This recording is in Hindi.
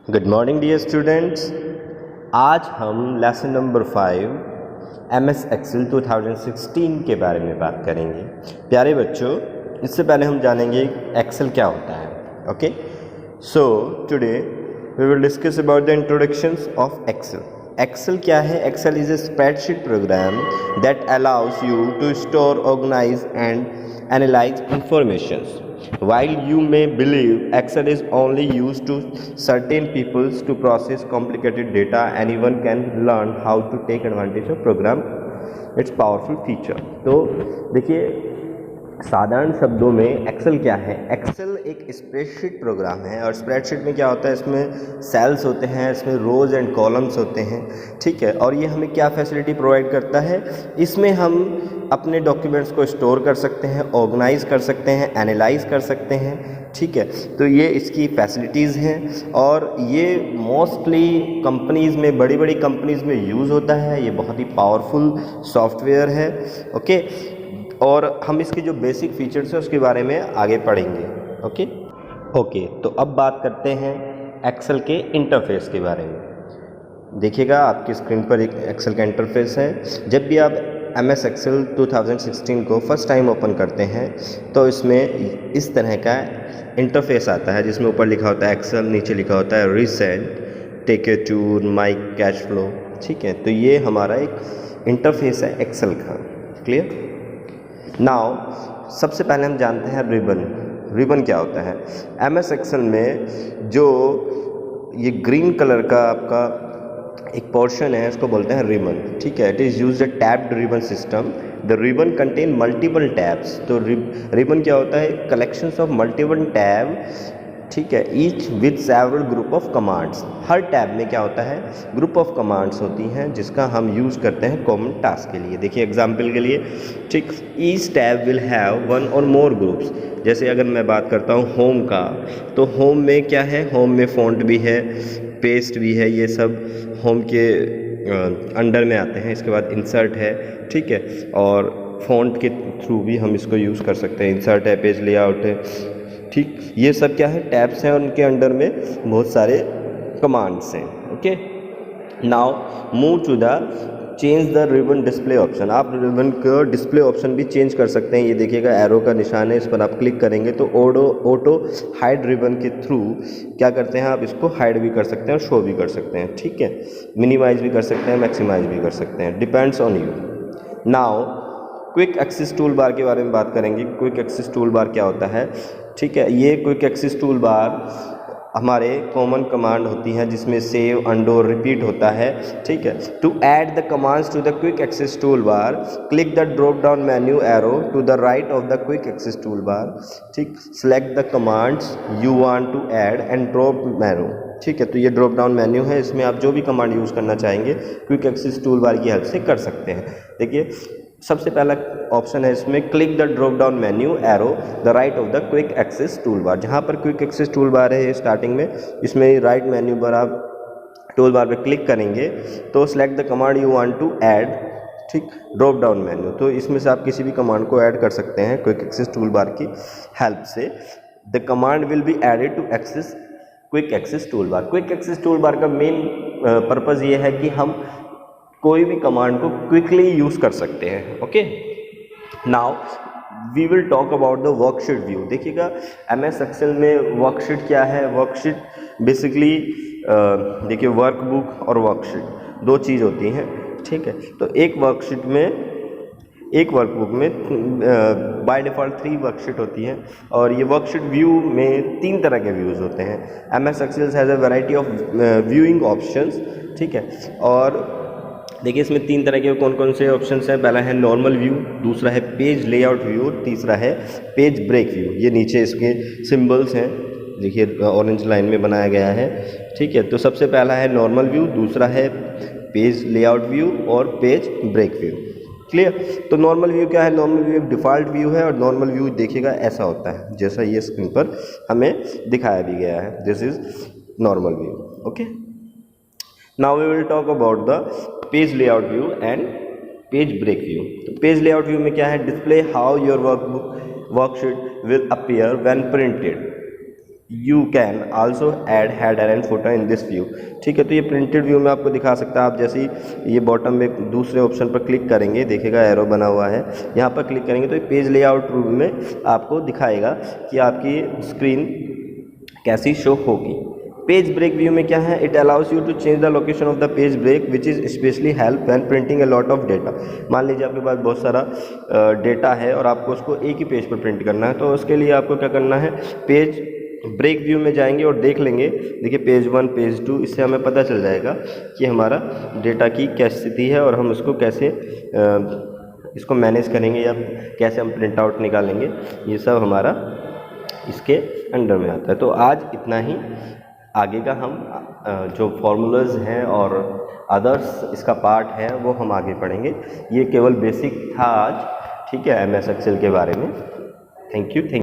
Good morning dear students. आज हम लेसन नंबर 5 MS एक्सेल 2016 के बारे में बात करेंगे। प्यारे बच्चों, इससे पहले हम जानेंगे एक्सेल क्या होता है। Okay, so today we will discuss about the introductions of Excel. Excel क्या है? Excel is a spreadsheet program that allows you to store, organise and analyse informations. While you may believe Excel is only used to certain peoples to process complicated data, anyone can learn how to take advantage of program its powerful feature. तो देखिए, साधारण शब्दों में एक्सेल क्या है? एक्सेल एक स्प्रेडशीट प्रोग्राम है और स्प्रेडशीट में क्या होता है, इसमें सेल्स होते हैं, इसमें रोज एंड कॉलम्स होते हैं, ठीक है। और ये हमें क्या फैसिलिटी प्रोवाइड करता है? इसमें हम अपने डॉक्यूमेंट्स को स्टोर कर सकते हैं, ऑर्गेनाइज कर सकते हैं, एनालाइज कर सकते हैं, ठीक है। तो ये इसकी फैसिलिटीज़ हैं और ये मोस्टली कंपनीज़ में, बड़ी बड़ी कंपनीज़ में यूज़ होता है। ये बहुत ही पावरफुल सॉफ्टवेयर है। ओके, और हम इसके जो बेसिक फीचर्स हैं उसके बारे में आगे पढ़ेंगे। ओके, तो अब बात करते हैं एक्सेल के इंटरफेस के बारे में। देखिएगा, आपकी स्क्रीन पर एक एक्सेल का इंटरफेस है। जब भी आप MS एक्सेल 2016 को फर्स्ट टाइम ओपन करते हैं तो इसमें इस तरह का इंटरफेस आता है, जिसमें ऊपर लिखा होता है एक्सेल, नीचे लिखा होता है recent, take a tour, my cash flow, ठीक है। तो ये हमारा एक इंटरफेस है एक्सेल का। क्लियर? नाउ सबसे पहले हम जानते हैं रिबन। रिबन क्या होता है? MS एक्सेल में जो ये ग्रीन कलर का आपका एक पोर्शन है, इसको बोलते हैं रिबन, ठीक है। It is use a tabbed ribbon system. The ribbon contain multiple tabs. तो रिबन क्या होता है? कलेक्शंस ऑफ मल्टीपल टैब, ठीक है, each with several group of commands. Her tab में क्या होता है? ग्रुप ऑफ कमांड्स होती हैं, जिसका हम यूज़ करते हैं कॉमन टास्क के लिए। देखिए एग्जांपल के लिए, ठीक, each tab will have one और मोर ग्रुप्स। जैसे अगर मैं बात करता हूँ होम का, तो होम में क्या है? होम में फ़ॉन्ट भी है, पेस्ट भी है, ये सब होम के अंडर में आते हैं। इसके बाद इंसर्ट है, ठीक है, और फ़ॉन्ट के थ्रू भी हम इसको यूज़ कर सकते हैं। इंसर्ट है, पेज लेआउट है, ठीक, ये सब क्या है? टैब्स हैं, उनके अंडर में बहुत सारे कमांड्स हैं। Okay, now move to the change the ribbon display option. आप रिबन का डिस्प्ले ऑप्शन भी चेंज कर सकते हैं। ये देखिएगा एरो का निशान है, इस पर आप क्लिक करेंगे तो ऑटो हाइड रिबन के थ्रू क्या करते हैं, आप इसको हाइड भी कर सकते हैं और शो भी कर सकते हैं, ठीक है। मिनिमाइज भी कर सकते हैं, मैक्सिमाइज भी कर सकते हैं, depends on you. Now quick access tool bar के बारे में बात करेंगे। क्विक एक्सेस टूल बार क्या होता है? ठीक है, ये क्विक एक्सेस टूल बार हमारे कॉमन कमांड होती हैं, जिसमें सेव, अंडो, रिपीट होता है, ठीक है। To add the commands to the quick access tool bar, click the drop down menu arrow to the right of the quick access tool bar, ठीक, select the commands you want to add and drop marrow, ठीक है। तो ये ड्रॉप डाउन मेन्यू है, इसमें आप जो भी कमांड यूज़ करना चाहेंगे क्विक एक्सेस टूल बार की हेल्प से कर सकते हैं। देखिए सबसे पहला ऑप्शन है इसमें, click the drop down menu arrow the right of the quick access tool bar. जहाँ पर क्विक एक्सेस टूल बार है स्टार्टिंग में, इसमें राइट मेन्यू पर आप टूल बार पर क्लिक करेंगे तो select the command you want to add, ठीक, ड्रॉप डाउन मेन्यू। तो इसमें से आप किसी भी कमांड को ऐड कर सकते हैं क्विक एक्सेस टूल बार की हेल्प से। The command will be added to access quick access tool bar. Quick access tool bar का मेन पर्पज़ ये है कि हम कोई भी कमांड को क्विकली यूज़ कर सकते हैं। Okay, now we will talk about the worksheet view. देखिएगा MS एक्सेल में वर्कशीट क्या है? वर्कशीट बेसिकली देखिए वर्कबुक और वर्कशीट दो चीज़ होती हैं, ठीक है। तो एक वर्कशीट में, एक वर्कबुक में बाय डिफ़ॉल्ट 3 वर्कशीट होती हैं और ये वर्कशीट व्यू में 3 तरह के व्यूज़ होते हैं। MS Excel has a variety of viewing options, ठीक है। और देखिए इसमें 3 तरह के कौन कौन से ऑप्शंस हैं। पहला है नॉर्मल व्यू, दूसरा है पेज लेआउट व्यू, तीसरा है पेज ब्रेक व्यू। ये नीचे इसके सिंबल्स हैं, देखिए ऑरेंज लाइन में बनाया गया है, ठीक है। तो सबसे पहला है नॉर्मल व्यू, दूसरा है पेज लेआउट व्यू और पेज ब्रेक व्यू। क्लियर? तो नॉर्मल व्यू क्या है? नॉर्मल व्यू एक डिफ़ॉल्ट व्यू है और नॉर्मल व्यू देखिएगा ऐसा होता है जैसा ये स्क्रीन पर हमें दिखाया भी गया है। This is normal view. Okay, now we will talk about the page layout view and page break view. तो पेज लेआउट व्यू में क्या है? Display how your worksheet will appear when printed. You can also add header and footer in this view. ठीक है, तो ये प्रिंटेड व्यू में आपको दिखा सकता है। आप जैसे ही ये बॉटम में दूसरे ऑप्शन पर क्लिक करेंगे, देखिएगा एरो बना हुआ है, यहाँ पर क्लिक करेंगे तो पेज लेआउट व्यू में आपको दिखाएगा कि आपकी स्क्रीन कैसी शो होगी। पेज ब्रेक व्यू में क्या है, it allows you to change the location of the page break which is specially help when printing a lot of data. मान लीजिए आपके पास बहुत सारा डेटा है और आपको उसको एक ही पेज पर प्रिंट करना है, तो उसके लिए आपको क्या करना है, पेज ब्रेक व्यू में जाएंगे और देख लेंगे। देखिए पेज 1 पेज 2, इससे हमें पता चल जाएगा कि हमारा डेटा की क्या स्थिति है और हम उसको कैसे इसको मैनेज करेंगे या कैसे हम प्रिंट आउट निकालेंगे, ये सब हमारा इसके अंडर में आता है। तो आज इतना ही। आगे का हम जो फॉर्मूलाज हैं और अदर्स इसका पार्ट है वो हम आगे पढ़ेंगे। ये केवल बेसिक था आज, ठीक है, MS एक्सेल के बारे में। Thank you.